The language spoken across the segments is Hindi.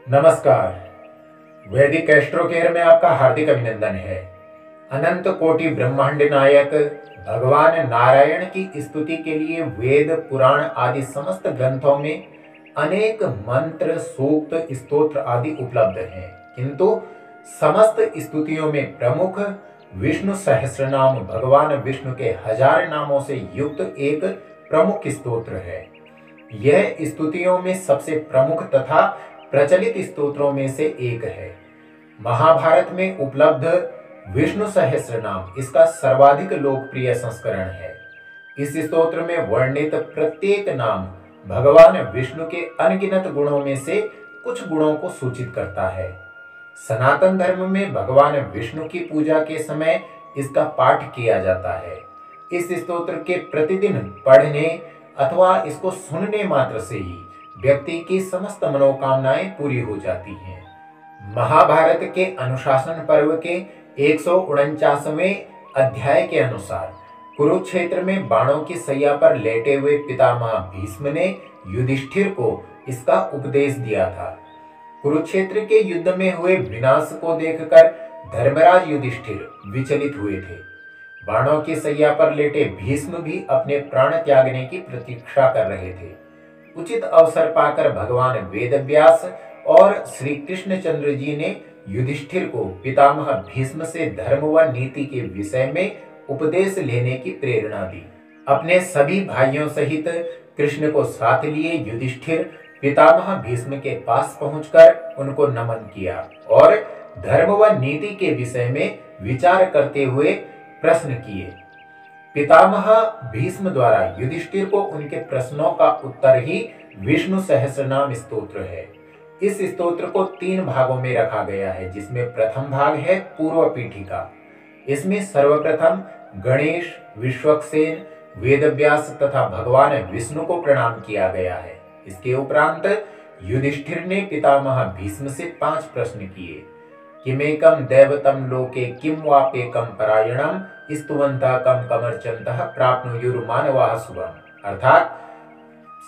नमस्कार। वैदिक एस्ट्रो केयर में आपका हार्दिक अभिनंदन है। अनंत कोटि ब्रह्मांड नायक भगवान नारायण की स्तुति के लिए वेद पुराण आदि समस्त ग्रंथों में अनेक मंत्र सूक्त स्तोत्र आदि उपलब्ध हैं, किंतु समस्त स्तुतियों में प्रमुख विष्णु सहस्रनाम भगवान विष्णु के 1000 नामों से युक्त एक प्रमुख स्तोत्र है। यह स्तुतियों में सबसे प्रमुख तथा प्रचलित स्तोत्रों में से एक है। महाभारत में उपलब्ध विष्णु सहस्रनाम इसका सर्वाधिक लोकप्रिय संस्करण है। इस स्तोत्र में वर्णित प्रत्येक नाम भगवान विष्णु के अनगिनत गुणों में से कुछ गुणों को सूचित करता है। सनातन धर्म में भगवान विष्णु की पूजा के समय इसका पाठ किया जाता है। इस स्तोत्र के प्रतिदिन पढ़ने अथवा इसको सुनने मात्र से ही व्यक्ति की समस्त मनोकामनाएं पूरी हो जाती हैं। महाभारत के अनुशासन पर्व के 149वें अध्याय के अनुसार कुरुक्षेत्र में बाणों की सैया पर लेटे हुए पितामह भीष्म ने युधिष्ठिर को इसका उपदेश दिया था। कुरुक्षेत्र के युद्ध में हुए विनाश को देखकर धर्मराज युधिष्ठिर विचलित हुए थे। बाणों की सैया पर लेटे भीष्म भी अपने प्राण त्यागने की प्रतीक्षा कर रहे थे। उचित अवसर पाकर भगवान वेदव्यास और श्री कृष्णचंद्र जी ने युधिष्ठिर को पितामह भीष्म से धर्म व नीति के विषय में उपदेश लेने की प्रेरणा दी। अपने सभी भाइयों सहित कृष्ण को साथ लिए युधिष्ठिर पितामह भीष्म के पास पहुंचकर उनको नमन किया और धर्म व नीति के विषय में विचार करते हुए प्रश्न किए। पितामह भीष्म द्वारा युधिष्ठिर को उनके प्रश्नों का उत्तर ही विष्णु सहस्रनाम स्तोत्र है। इस स्तोत्र को 3 भागों में रखा गया है, जिसमें प्रथम भाग है पूर्व पीठिका। इसमें सर्वप्रथम गणेश, विश्वक्सेन, वेदव्यास तथा भगवान विष्णु को प्रणाम किया गया है। इसके उपरांत युधिष्ठिर ने पितामह भीष्म से 5 प्रश्न किए। किमेकम दैवतम लोके किम वाप्येकम परायणम स्तुवन्तः कम कमर्चन्तः प्राप्नुयुर्मानवाः शुभम्। अर्थात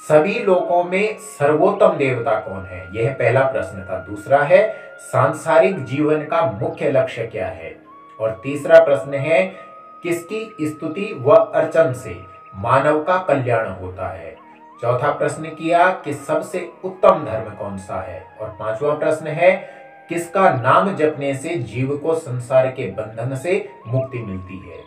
सभी लोकों में सर्वोत्तम देवता कौन है, यह पहला प्रश्न था। दूसरा है सांसारिक जीवन का मुख्य लक्ष्य क्या है, और तीसरा प्रश्न है किसकी स्तुति व अर्चन से मानव का कल्याण होता है। चौथा प्रश्न किया कि सबसे उत्तम धर्म कौन सा है, और 5वां प्रश्न है किसका नाम जपने से जीव को संसार के बंधन से मुक्ति मिलती है।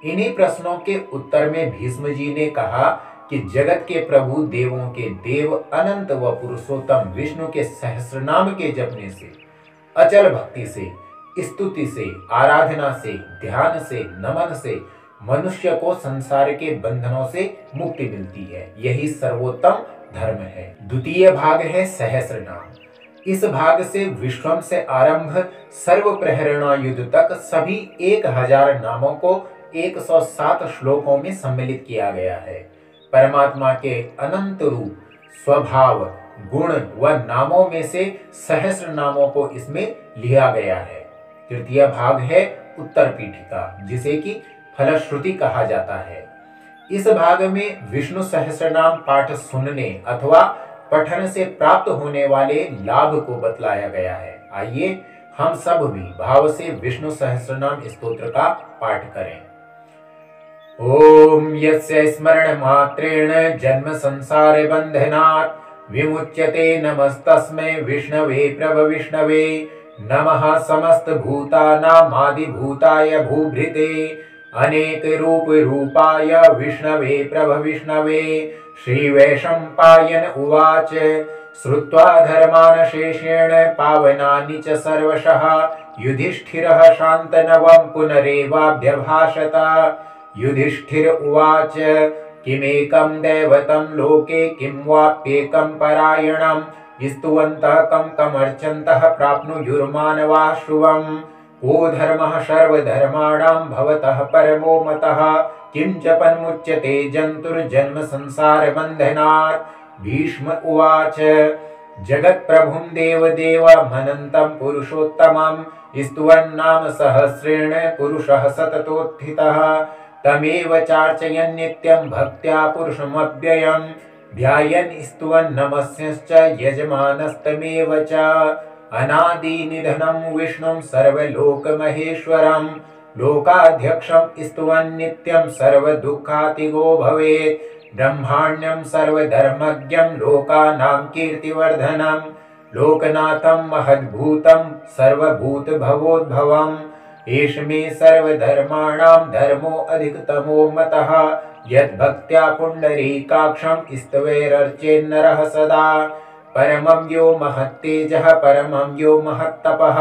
इन्हीं प्रश्नों के उत्तर में भीष्म जी ने कहा कि जगत के प्रभु, देवों के देव, अनंत व पुरुषोत्तम विष्णु के सहस्रनाम के जपने से, अचल भक्ति से, स्तुति से, आराधना से, ध्यान से, नमन से मनुष्य को संसार के बंधनों से मुक्ति मिलती है। यही सर्वोत्तम धर्म है। द्वितीय भाग है सहस्रनाम। इस भाग से विश्वम से आरंभ सर्व प्रहरणा युद्ध तक सभी 1000 नामों को 107 श्लोकों में सम्मिलित किया गया है। परमात्मा के अनंत रूप, स्वभाव, गुण व नामों में से सहस्र नामों को इसमें लिया गया है। तृतीय भाग है उत्तर पीठिका, जिसे कि फलश्रुति कहा जाता है। इस भाग में विष्णु सहस्रनाम पाठ सुनने अथवा पठन से प्राप्त होने वाले लाभ को बतलाया गया है। आइए हम सब भी भाव से विष्णु सहस्रनाम स्तोत्र का पाठ करें। ओम यस्य स्मरण मात्रेण जन्म संसार बंधनात् विमुच्यते नमस्तस्मै विष्णवे प्रभविष्णवे नमः समस्त भूतानामादि भूताय भूभृते अनेक रूप रूपाय विष्णवे प्रभविष्णवे। श्री वैशंपायन उवाच श्रुत्वा धर्मान शेषेण पावनानि च सर्वशः युधिष्ठिरः शान्तनवं पुनरेवाभ्यभाषत। युधिष्ठिर उवाच किमेकं दैवतं लोके किं वाप्येकं परायणं स्तुवन्तः कं कमर्चन्तः प्राप्नुयुर्मानवाः शुभम्। को धर्मः सर्वधर्माणां भवतः परमो मतः किं जपन्मुच्यते जन्तुर्जन्म संसार बन्धनात्। भीष्म उवाच जगत्प्रभुं देवदेवमनन्तं पुरुषोत्तमं स्तुवन्नाम सहस्रेण पुरुषः सततोत्थितः तमेव चार्चयन् नित्यं भक्त्या पुरुषमव्ययम्। ध्यायन् स्तुवन् नमस्यश्च यजमानस्तमेव च। अनादिनिधनं विष्णुं सर्वलोकमहेश्वरं लोकाध्यक्षं स्तुवन् नित्यं सर्वदुःखातिगो भवेत्। ब्रह्माण्यं सर्वधर्मज्ञं लोकानां कीर्तिवर्धनं लोकनाथं महद्भूतं सर्वभूतभवोद्भवम्। एष मे सर्वधर्माणां धर्मो अधिकतमो मतः यद्भक्त्या पुण्डरीकाक्षं स्तवैरर्चेन्नरः सदा। परमं यो महत्तेजः परमं यो महत्तपः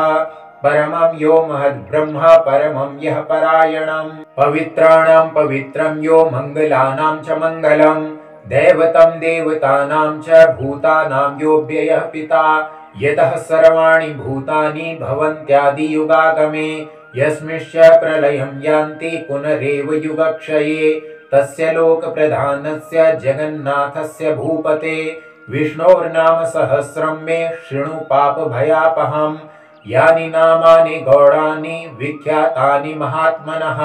परमं यो महद्ब्रह्म परमं यः परायणम्। पवित्राणां पवित्रं यो मङ्गलानां च मङ्गलं दैवतं देवतानां च भूतानां यो व्ययः पिता। यतः सर्वाणि भूतानि भवन्त्यादियुगागमे यस्मिंश्च प्रलयं यान्ति पुनरेव युगक्षये। तस्य लोकप्रधानस्य जगन्नाथस्य भूपते विष्णोर्नाम सहस्रं मे शृणु पापभयापहम्। यानि नामानि गौणानि विख्यातानि महात्मनः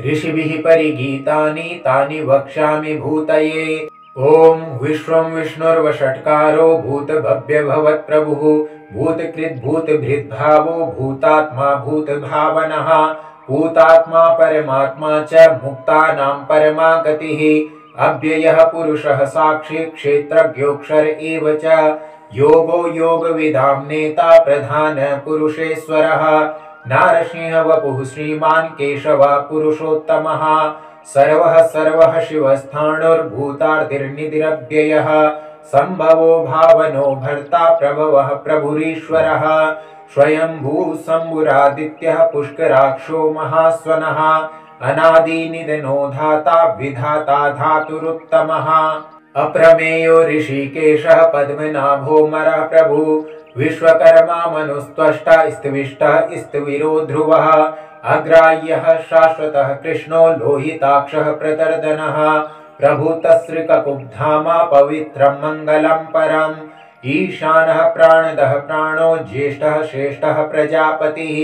ऋषिभिः परिगीतानि तानि वक्ष्यामि भूतये। ओम विश्वं विष्णुर्वषट्कारो भूतभव्यभवत्प्रभुः भूतकृद्भूतभृद्भावो भूतात्मा भूतभावनः भूतात्मा परमात्मा च मुक्तानां परमा गतिः। अव्ययः पुरुषः साक्षी क्षेत्रज्ञोऽक्षर एव च योगो योगविदां नेता प्रधान पुरुषेश्वरः। नारसिंह वपुः श्रीमान् केशवः पुरुषोत्तमः सर्वः सर्वः शिवस्थाणुर्भूतार्तिर्निधिरव्ययः संभवो भावनो भर्ता प्रभवः प्रभुरीश्वरः। स्वयंभू शम्भुरादित्यः पुष्कराक्षो महास्वनः अनादिनिधनो धाता विधाता धातुरुत्तमः। अप्रमेयो ऋषिकेशः पद्मनाभो मरः प्रभु विश्वकर्मा मनुस्त्वष्टा स्तविष्टः स्तविरो ध्रुवः। अग्राह्यः शाश्वतः कृष्णो लोहिताक्षः प्रतर्दनः प्रभुतसृककुब्धामा पवित्रं मङ्गलं परम्। ईशानः प्राणदः प्राणो ज्येष्ठः श्रेष्ठः प्रजापतिः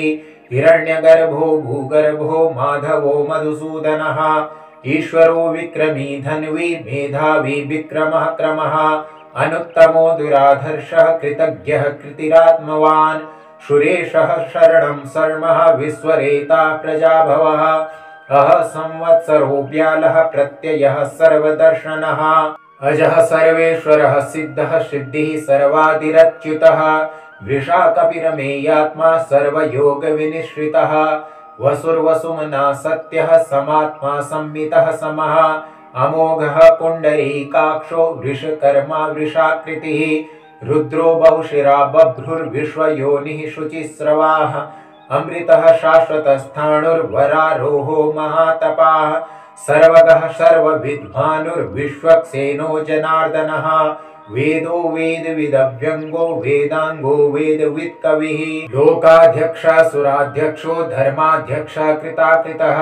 हिरण्यगर्भो भूगर्भो माधवो मधुसूदनः। ईश्वरो विक्रमी धन्वी मेधावी विक्रमः क्रमः अनुत्तमो दुराधर्षः कृतज्ञः कृतिरात्मवान्। सुरेशः शरणं शर्मः विश्वरेता प्रजाभवः अह संवत्सरो व्यालः प्रत्ययः सर्वदर्शनः अजः सर्वेश्वरः सिद्धः सिद्धिः सर्वादिरच्युतः वृषा कपिरमेयात्मा सर्वयोगविनिश्रितः वसुर्वसुमना सत्यः समात्मा संमितः समः अमोघः पुण्डरीकाक्षो वृषकर्मा वृषाकृतिः रुद्रो बहुशिरा बभ्रुर्विश्वयोनिः शुचिस्रवाः अमृतः शाश्वतस्थाणुर्वरारोहो महातपाः सर्वगः सर्वविद्वानुर्विश्वक्सेनो जनार्दनः वेदो वेदविदव्यङ्गो वेदाङ्गो वेदवित्कविः लोकाध्यक्षासुराध्यक्षो धर्माध्यक्षः कृताकृतः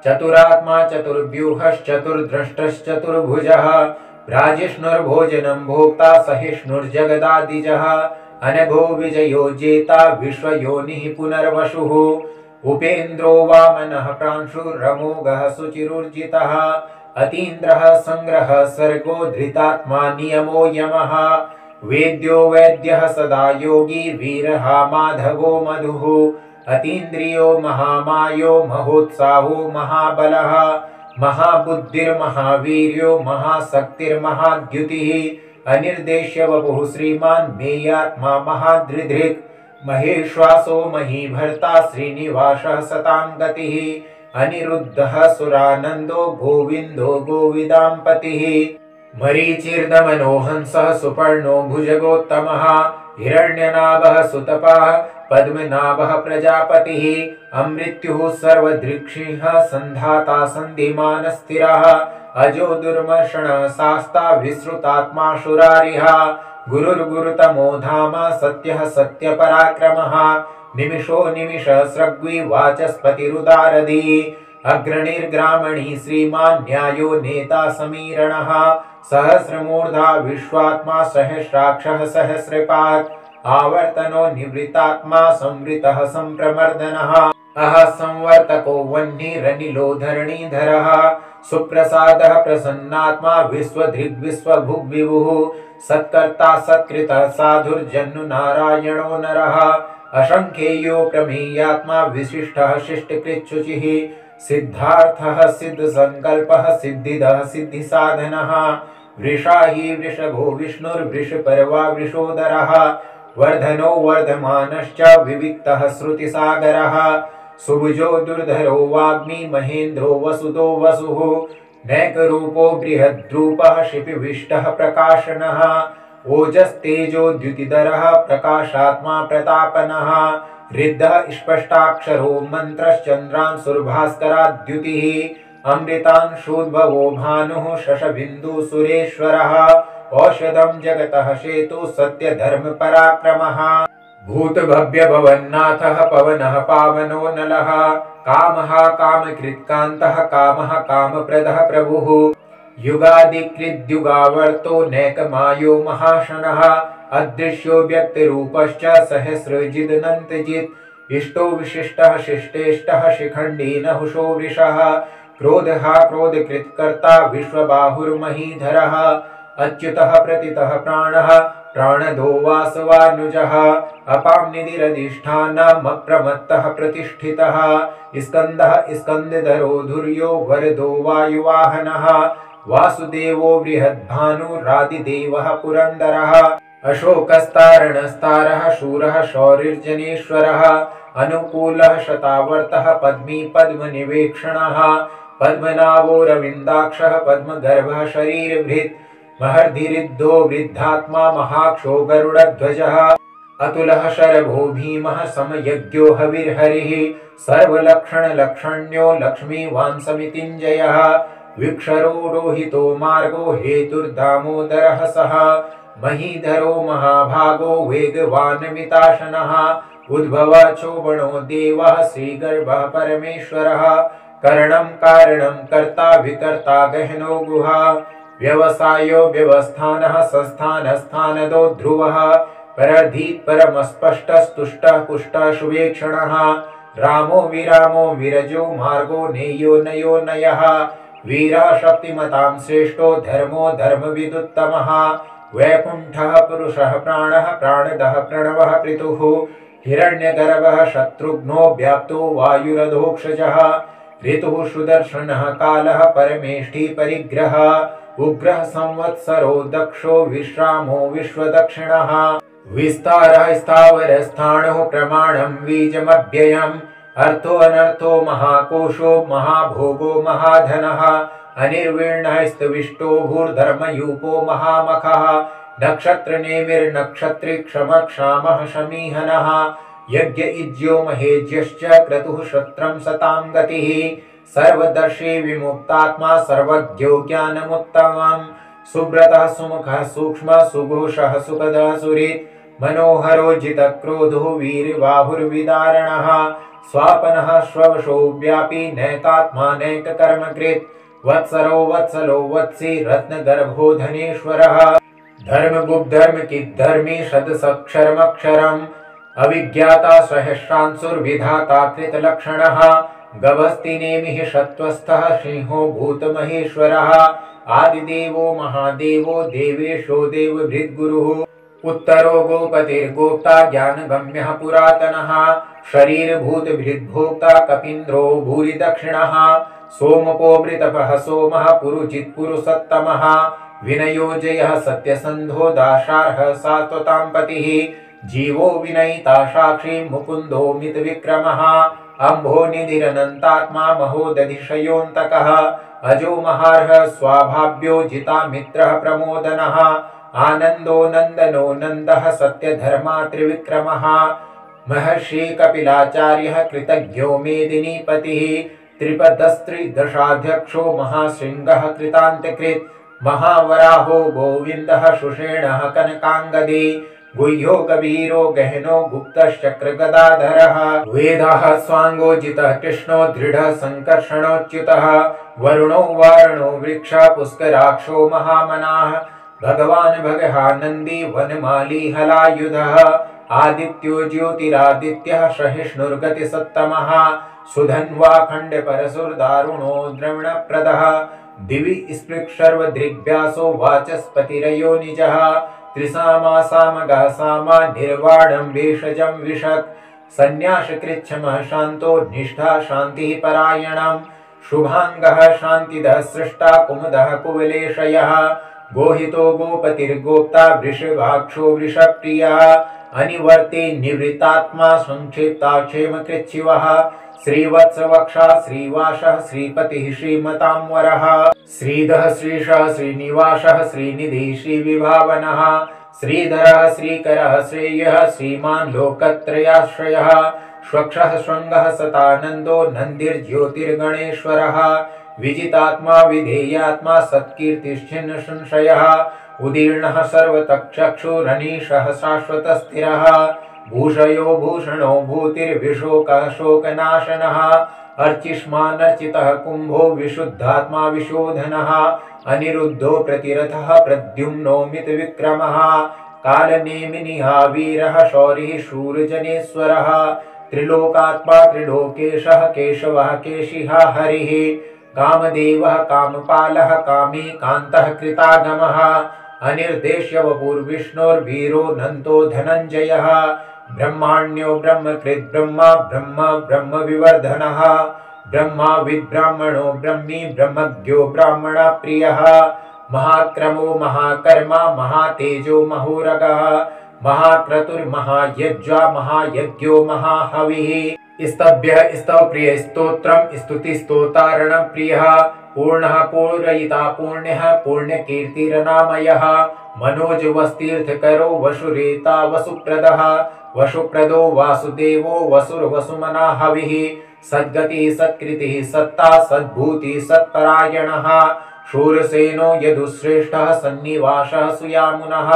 चतुरात्मा चतुर्व्यूहश्चतुर्द्रष्टश्चतुर्भुजः राजिष्णुर्भोजनं भोक्ता सहिष्णुर्जगदादिजः अनघो विजयो जेता विश्वयोनिः पुनर्वसुः उपेन्द्रो वामनः प्रांशुरमोघः सुचिरुर्जितः अतीन्द्रः संग्रह सर्गो धृतात्मा नियमो यमः वेद्यो वैद्यः सदा योगी वीरः माधवो मधुः अतीन्द्रियो महामायो महोत्साहो महाबलः महाबुद्धिर्महावीर्यो महाशक्तिर्महाद्युतिः अनिर्देश्य वपुः श्रीमान् मेयात्मा महादृधृक् महेश्वासो महीभर्ता श्रीनिवासः सतां गतिः अनिरुद्धः सुरानन्दो गोविन्दो गोविदाम्पतिः मरीचिर्दमनो हंसः सुपर्णो भुजगोत्तमः हिरण्यनाभः सुतपः पद्मनाभः प्रजापतिः अमृत्युः सर्वदृक्सिंह सन्धाता सन्धिमान् स्थिरः अजो दुर्मर्षणः शास्ता विश्रुतात्मा शुरारिः गुरुर्गुरुतमो धाम सत्यः सत्यपराक्रमः निमिषो निमिष स्रग्वी वाचस्पतिरुदारधी अग्रणिर्ग्रामणी श्रीमान् न्यायो नेता समीरणः सहस्रमूर्धा विश्वात्मा सहस्राक्षः सहस्रपात् आवर्तनो निवृत्तात्मा संवृतः संप्रमर्दनः अह संवर्तको वह्निरनिलो धरणीधरः सुप्रसादः प्रसन्नात्मा विश्वधृग्विश्वभुग्विभुः सत्कर्ता सत्कृतः साधुर्जन्नु नारायणो नरः असंख्येयो प्रमेयात्मा विशिष्टः शिष्टकृच्छुचिः सिद्धार्थः सिद्धसंकल्पः सिद्धिदः सिद्धिसाधनः वृषा हि वृषभो विष्णुर्वृषपर्वा वृषोदरः वर्धनो वर्धमानश्च विविक्तः श्रुतिसागरः सुभुजो दुर्धरो वाग्मी महेन्द्रो वसुदो वसुः नैकरूपो बृहद्रूपः शिपिविष्टः प्रकाशनः ओजस्तेजो द्युतिधरः प्रकाशात्मा प्रतापनः ऋद्धः स्पष्टाक्षरो मन्त्रश्चन्द्रांशुर्भास्कराद्युतिः अमृतांशोद्भवो भानुः शशबिन्दु सुरेश्वरः औषधं जगतः शेतु सत्यधर्म पराक्रमः भूतभव्य भवन्नाथः पवनः पावनो नलः कामः कामकृत्कान्तः कामः कामप्रदः प्रभुः युगादिकृद्युगावर्तो नैकमायो महाशनः अदृश्यो व्यक्तिरूपश्च सहस्रजिदनन्तजित् इष्टो विशिष्टः शिष्टेष्टः शिखण्डी नहुषो वृषः क्रोधः क्रोधकृत्कर्ता विश्वबाहुर्महीधरः अच्युतः प्रतितः प्राणः प्राणदो वासवानुजः अपां निधिरधिष्ठानमप्रमत्तः प्रतिष्ठितः स्कन्दः स्कन्दधरो धुर्यो वरदो वायुवाहनः वासुदेवो बृहद्भानुरादिदेवः पुरन्दरः अशोकस्तारणस्तारः शूरः शौरिर्जनेश्वरः अनुकूलः शतावर्तः पद्मी पद्मनिवेक्षणः पद्मनाभो रविन्दाक्षः पद्मगर्भः शरीरभृत् महर्धिरिद्धो वृद्धात्मा महाक्षो गरुडध्वजः अतुलः शरभो भीमः समयज्ञो हविर्हरिः सर्वलक्षणलक्षण्यो लक्ष्मीवान् समितिञ्जयः विक्षरो रोहितो मार्गो हेतुर्दामोदरः सः महीधरो महाभागो वेगवान् विताशनः उद्भवः चोबणो देवः श्रीगर्भः परमेश्वरः करणं कारणं कर्ता विकर्ता गहनो गुहा व्यवसायो व्यवस्थानः संस्थानस्थानदो ध्रुवः परधीत् परमस्पष्टस्तुष्टः पुष्टः शुभेक्षणः रामो विरामो विरजो मार्गो नेयो नयो नयः वीरः शक्तिमतां श्रेष्ठो धर्मो धर्मविदुत्तमः वैकुण्ठः पुरुषः प्राणः प्राणदः प्रणवः पितुः हिरण्यगर्भः शत्रुघ्नो व्याप्तो वायुरधोक्षजः ऋतुः सुदर्शनः कालः परमेष्ठी परिग्रहः उग्रः संवत्सरो दक्षो विश्रामो विश्वदक्षिणः विस्तारः स्थावरस्थाणुः प्रमाणं बीजमव्ययम् अर्थो अनर्थो महाकोशो महाभोगो महाधनः अनिर्वीर्णः स्तविष्टो भूर्धर्मयूपो महामखः नक्षत्रनेमिर्नक्षत्री क्षमक्षामः शमीहनः यज्ञ इज्यो महेज्यश्च क्रतुः शत्रं सतां गतिः सर्वदर्शी विमुक्तात्मा सर्वज्ञो ज्ञानमुत्तमम् सुब्रतः सुमुखः सूक्ष्मः सुघोषः सुखदः सुहृत् मनोहरो जितक्रोधो वीरबाहुर्विदारणः स्वापनः श्ववशो व्यापी नैकात्मा नैककर्मकृत् वत्सरो वत्सलो वत्सी रत्नगर्भो धनेश्वरः धर्मगुप्धर्मकिद्धर्मी शतसक्षरमक्षरम् अविज्ञाता सहस्रांशुर्विधाता कृतलक्षणः गभस्तिनेमिः शत्वस्थः सिंहो भूतमहेश्वरः आदिदेवो महादेवो देवेशो देवभृद्गुरुः उत्तरो गोपतिर्गोप्ता ज्ञानगम्यः पुरातनः शरीरभूतभृद्भोक्ता कपीन्द्रो भूरिदक्षिणः सोमपो मृतपः सोमः पुरुजित्पुरुषोत्तमः विनयो जयः सत्यसन्धो दाशार्हः सात्वतां पतिः जीवो विनयिता साक्षी मुकुन्दो मितविक्रमः अम्भो निधिरनन्तात्मा महोदधिशयोऽन्तकः अजो महार्हः स्वाभाव्यो जिता मित्रः प्रमोदनः आनन्दो नन्दनो नन्दः सत्यधर्मा त्रिविक्रमः महर्षि कपिलाचार्यः कृतज्ञो मेदिनीपतिः त्रिपदस्त्रिदशाध्यक्षो महाशृङ्गः कृतान्तकृत् महावराहो गोविन्दः सुषेणः कनकाङ्गदी गुह्यो कबीरो गहनो गुप्तश्चक्रगदाधरः वेदः स्वाङ्गोजितः कृष्णो दृढः संकर्षणोच्युतः वरुणो वारणो वृक्षा पुष्कराक्षो महामनाः भगवान् भगहा नन्दी वनमाली हलायुधः आदित्यो ज्योतिरादित्यः सहिष्णुर्गतिसत्तमः सुधन्वाखण्ड परशुर्दारुणो द्रविणप्रदः दिवि स्पृक्शर्वदृग्व्यासो वाचस्पतिरयो निजः त्रिसामासामगः सामा निर्वाणं वेषजं विशत् संन्यासकृच्छमः शान्तो निष्ठा शान्तिः परायणम् शुभांगः शान्तिदः सृष्टा कुमुदः कुवलेशयः गोहितो गोपतिर्गोप्ता वृषभाक्षो वृषप्रियः अनिवर्ते निवृत्तात्मा संक्षिप्ताक्षेमकृच्छिवः श्रीवत्सवक्षा श्रीवासः श्रीपतिः श्रीमतांवरः श्रीधः श्रीशः श्रीनिवासः श्रीनिधिः श्रीविभावनः श्रीधरः श्रीकरः श्रेयः श्रीमान् लोकत्रयाश्रयः स्वक्षः श्रृंगः सतानंदो नंदिर्ज्योतिर्गणेश्वरः विजितात्मा विधेयात्मा सत्कीर्तिश्चिन्न संशयः उदीर्णः सर्वतक्षुरनीशः शाश्वतस्थिरः भूषयो भूषणो भूतिर्विशोकः शोकनाशनः अर्चिष्मानर्चितः कुंभो विशुद्धात्मा विशोधनः अनिरुद्धो प्रतिरथः प्रद्युम्नो मितविक्रमः कालनेमिनिहा वीरः शौरिः शूरजनेश्वरः त्रिलोकात्मा त्रिलोकेशः केशवः केशिहा हरिः कामदेवः कामपालः कामी कान्तः कृतागमः अनिर्देश्य वपुर्विष्णुर्वीरो नन्तो धनञ्जयः ब्रह्माण्यो ब्रह्मकृत् ब्रह्मा ब्रह्म ब्रह्म विवर्धनः ब्रह्मा विद्ब्राह्मणो ब्रह्मी ब्रह्मज्ञो ब्राह्मण प्रियः महाक्रमो महाकर्मा महातेजो महोरगः महाक्रतुर्महायज्वा महायज्ञो महाहविः स्तभ्यः स्तवप्रिय स्तोत्रम् स्तुतिस्तोतारणं प्रियः पूर्णः पूरयिता पुण्यः पुण्यकीर्तिरनामयः मनोजवस्तीर्थकरो वसुरेता वसुप्रदः वसुप्रदो वासुदेवो वसुर्वसुमना हविः सद्गतिः सत्कृतिः सत्ता सद्भूतिः सत्परायणः शूरसेनो यदुश्रेष्ठः सन्निवासः सुयामुनः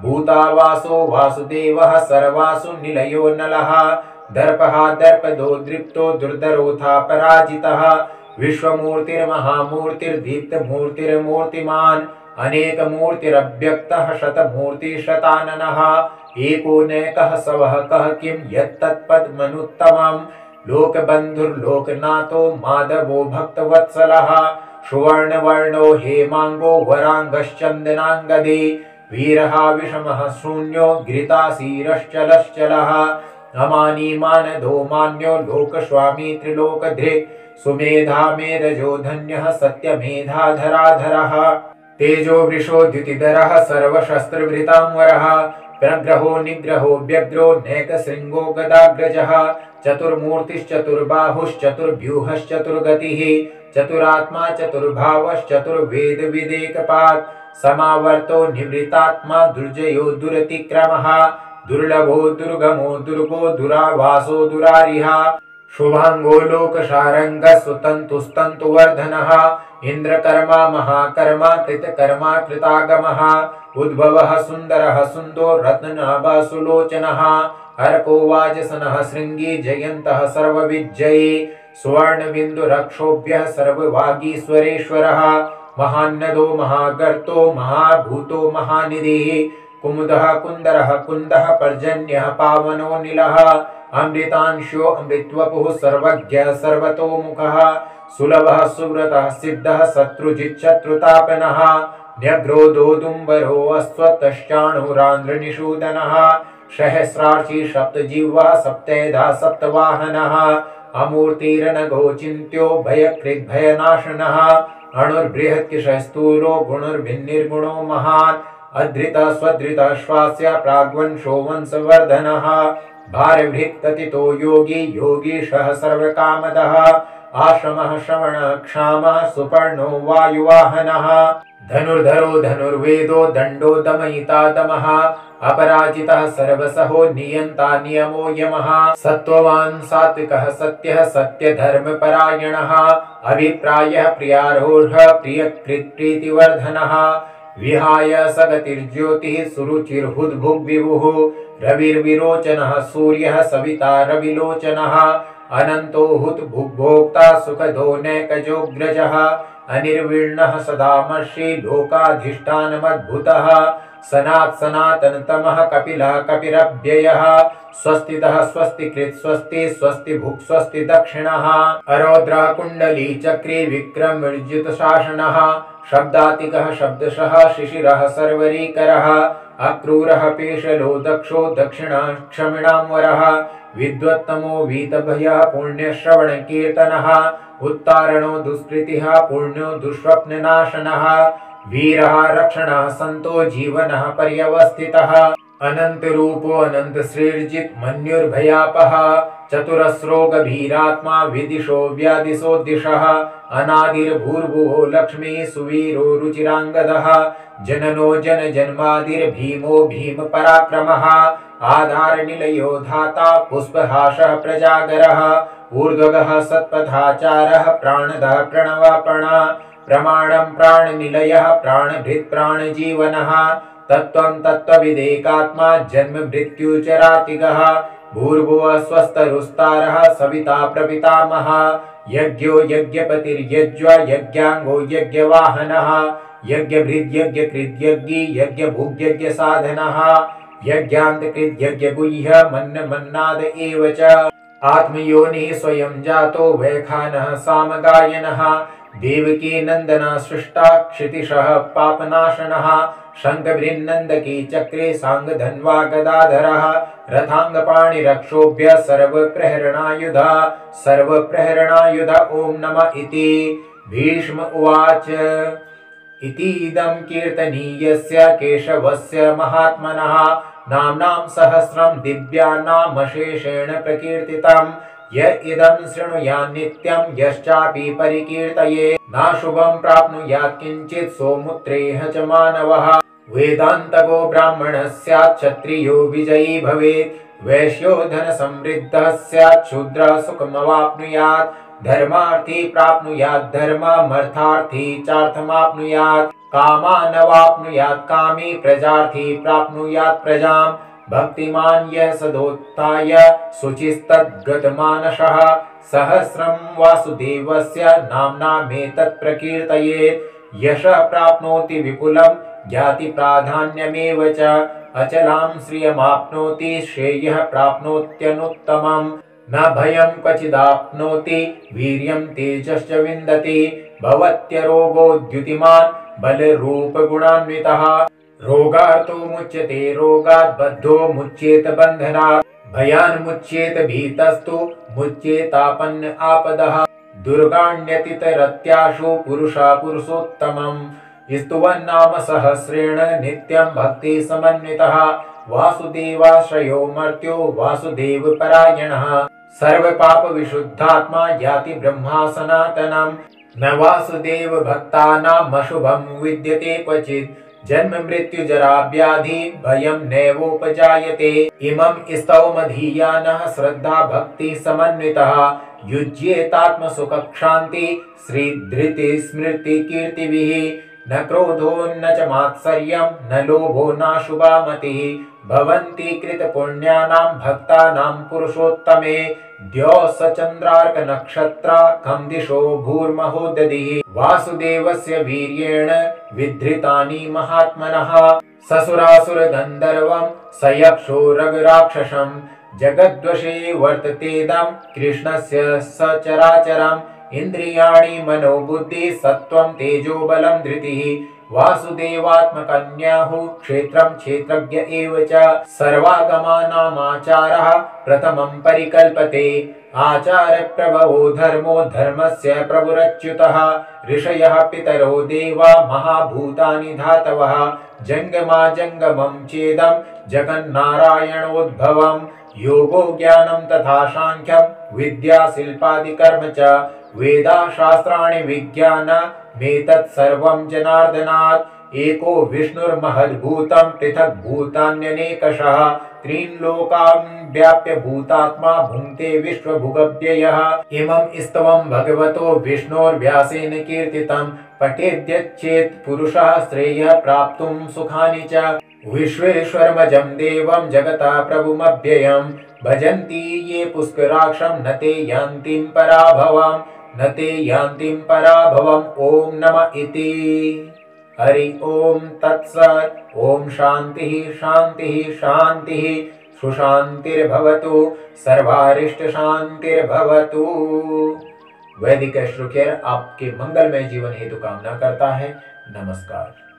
भूतावासो वासुदेवः सर्वासु निलयो नलः दर्पः दर्पदो दृप्तो दुर्धरोथा पराजितः विश्वमूर्तिर्महामूर्तिर्दीप्तमूर्तिर्मूर्तिमान् अनेकमूर्तिरव्यक्तः शतमूर्तिशताननः एको नैकः सवः कः किं यत्तत्पद्मनुत्तमम् लोकबन्धुर्लोकनाथो माधवो भक्तवत्सलः सुवर्णवर्णो हेमांगो वरांगश्चन्दनांगदे वीरः विषमः शून्यो घृतासीरश्चलश्चलः अमानी मानदो मान्यो लोकस्वामी त्रिलोकधृक् सुमेधा मेधजो धन्यः सत्यमेधाधराधरः तेजो वृषो द्युतिधरः सर्वशस्त्रभृतांवरः प्रग्रहो निग्रहो व्यग्रो नैकशृंगो गदाग्रजः चतुर्मूर्तिश्चतुर्बाहुश्चतुर्व्यूहश्चतुर्गतिः चतुरात्मा चतुर्भावश्चतुर्वेदविदेकपात् समावर्तो निवृत्तात्मा दुर्जयो दुरतिक्रमः दुर्लभो दुर्गमो दुर्गो दुरावासो दुरारिः शुभांगो लोकशारंगः सुतन्तुस्तन्तुवर्धनः इंद्रकर्मा महाकर्मा कृतकर्मा कृतागमः उद्भवः सुन्दरः सुन्दो रत्ननाभः सुलोचनः अर्को वाजसनः शृंगी जयन्तः सर्वविजयी सुवर्णबिन्दुरक्षोभ्यः सर्ववागीश्वरेश्वरः महान्नदो महागर्तो महाभूतो महानिधिः कुमुदः कुन्दरः कुन्दः पर्जन्यः पावनो नीलः अमृतांशो अमृतवपुः सर्वज्ञः सर्वतोमुखः सुलभः सुव्रतः सिद्धः शत्रुजिच्छत्रुतापनः न्यग्रोधोदुम्बरो अश्वत्थश्चाणूरान्ध्रनिषूदनः सहस्रार्ची सप्तजिह्वा सप्तेधा सप्तवाहनः अमूर्तिरनघो चिन्त्यो भयकृद्भयनाशनः अणुर्बृहत्किशः स्थूलो गुणुर्भिन्निर्गुणो महान् अधृतः स्वधृतः श्वास्य प्राग्वंशो वंशवर्धनः भारभृत्ततितो योगी योगीशः सर्वकामदः आश्रमः श्रवणः क्षामः सुपर्णो वायुवाहनः धनुर्धरो धनुर्वेदो दण्डो दमयिता दमः अपराजितः सर्वसहो नियन्ता नियमो यमः सत्त्ववान् सात्विकः सत्यः सत्यधर्मपरायणः अभिप्रायः प्रियारोहः प्रियकृत्प्रीतिवर्धनः विहाय सगतिर्ज्योतिः सुरुचिर्हुद्भुग्विभुः रविर्विरोचनः सूर्यः सविता रविलोचनः अनन्तो हुतभुग्भोक्ता सुखदो नैकजोऽग्रजः अनिर्विण्णः सदामर्षि लोकाधिष्ठानमद्भुतः सनात् सनातनतमः कपिलः कपिरव्ययः स्वस्तितः स्वस्तिकृत् स्वस्ति स्वस्ति भुक् स्वस्ति दक्षिणः अरौद्रः कुण्डली चक्री विक्रमविर्जितशासनः शब्दातिकः शब्दशः शिशिरः सर्वरीकरः अक्रूरः पेशलो दक्षो दक्षिणः क्षमिणाम्बरः विद्वत्तमो वीतभयः पुण्यश्रवणकीर्तनः उत्तारणो दुष्कृतिः पुण्यो दुष्स्वप्ननाशनः वीरः रक्षणः सन्तो जीवनः पर्यवस्थितः अनन्तरूपो अनन्तश्रीर्जित् मन्युर्भयापः चतुरस्रो गभीरात्मा विदिशो व्यादिशो दिशः अनादिर्भूर्भुवो लक्ष्मी सुवीरो रुचिराङ्गदः जननो जनजन्मादिर्भीमो भीमपराक्रमः आधारनिलयो धाता पुष्पहासः प्रजागरः ऊर्ध्वगः सत्पथाचारः प्राणदः प्रणवापणः प्रमाणं प्राणनिलयः प्राणभृत् प्राणजीवनः तत्त्वं तत्त्वविदेकात्मा जन्म मृत्युचरातिगः भूर्भुवः स्वस्तरुस्तारः सविता प्रपितामहः यज्ञो यज्ञपतिर्यज्वा यज्ञाङ्गो यज्ञवाहनः यज्ञभृद्यज्ञकृद्यज्ञी यज्ञभुग्यज्ञसाधनः यज्ञान्तकृत् यज्ञगुह्य मन्नमन्नाद एव च आत्मयोनिः स्वयं जातो वैखानः सामगायनः देवकी नंदना सृष्टा क्षितिशः पापनाशनः शंखभृन्नन्दकी चक्रे सांगधन्वा गदाधरः रथांगपाणिरक्षोभ्य सर्वप्रहरणायुध ओम नमः इति भीष्म उवाच इतीदं कीर्तनीयस्य केशवस्य महात्मनः नाम्नां सहस्रं दिव्यानामशेषेण प्रकीर्तितं य इदं शृणुयात् नित्यं यश्चापि परिकीर्तयेत् नाशुभं प्राप्नुयात् किंचित् सोमुत्रेह च मानवः वेदान्तको ब्राह्मणः स्यात् क्षत्रियो विजयी भवेत् वैश्यो धनसमृद्धः स्यात् शूद्रः सुखमवाप्नुयात् धर्मार्थी प्राप्नुयात् धर्ममर्थार्थी चार्थमाप्नुयात् कामानवाप्नुयात् कामी प्रजार्थी प्राप्नुयात् प्रजां भक्तिमान् यः सदोत्थाय शुचिस्तद्गतमानसः सहस्रं वासुदेवस्य नाम्नामेतत् प्रकीर्तयेत् यशः प्राप्नोति विपुलं ज्ञाति प्राधान्यमेव च अचलां श्रियमाप्नोति श्रेयः प्राप्नोत्यनुत्तमम् न भयं क्वचिदाप्नोति वीर्यं तेजश्च विन्दति भवत्यरोगो द्युतिमान् बलरूपगुणान्वितः रोगार्तो मुच्यते रोगात् बद्धो मुच्येत बन्धनात् भयान्मुच्येत भीतस्तु मुच्येतापन्न आपदः दुर्गाण्यतितरत्याशु पुरुषा पुरुषोत्तमम् स्तुवन्नाम सहस्रेण नित्यं भक्ति समन्वितः वासुदेवाश्रयो मर्त्यो वासुदेव परायणः सर्वपाप विशुद्धात्मा याति ब्रह्मा सनातनम् न वासुदेव भक्तानाम् अशुभं विद्यते क्वचित् जन्म मृत्यु जरा व्याधि भयं नैवोपजायते इमं स्तौमधीयानः श्रद्धा भक्ति समन्वितः युज्येतात्म सुख क्षान्ति श्री धृति स्मृति कीर्तिभिः न क्रोधो न च मात्सर्यं न लोभो न शुभा मतिः भवन्ति कृतपुण्यानां भक्तानां पुरुषोत्तमे द्यौः स चन्द्रार्क नक्षत्रा खं दिशो भूर्महोदधिः वासुदेवस्य वीर्येण विधृतानि महात्मनः ससुरासुर गन्धर्वं स यक्षो रगराक्षसं जगद्वशे वर्ततेदं कृष्णस्य सचराचरम् इंद्रियाणि मनोबुद्धि सत्वं तेजो बलं धृतिः वासुदेवात्मकन्याहु क्षेत्रं क्षेत्रज्ञ एव च सर्वागमानामाचारः प्रथमं परिकल्पते आचार प्रभवो धर्मो धर्मस्य प्रभुरच्युतः ऋषयः पितरो देवा महाभूतानि धातवः जंगमा जंगमं चेदं जगन्नारायणोद्भवम् योगो ज्ञानं तथा सांख्यं विद्या शिल्पादि कर्म च वेदा शास्त्राणि विज्ञानमेतत् सर्वं जनार्दनात् एको विष्णुर्महद्भूतं पृथक् भूतान्यनेकशः त्रीन् लोकान् व्याप्य भूतात्मा भुङ्क्ते विश्वभुगव्ययः इमं स्तवं भगवतो विष्णोर्व्यासेन कीर्तितं पठेद्यच्चेत् पुरुषः श्रेयः प्राप्तुं सुखानि च विश्वेश्वरमजं देवं जगतः प्रभुमव्ययं भजन्ति ये पुष्कराक्षं न ते यान्तिं पराभवम् न ते यान्तिं पराभवम् ओम नमः इति। हरि ओम तत्सत्। ओम शांति शांति शांति। सुशांतिर्भवतु। सर्वारिष्ट शांतिर्भवतु। वैदिक एस्ट्रो केयर आपके मंगलमय जीवन हेतु कामना करता है। नमस्कार।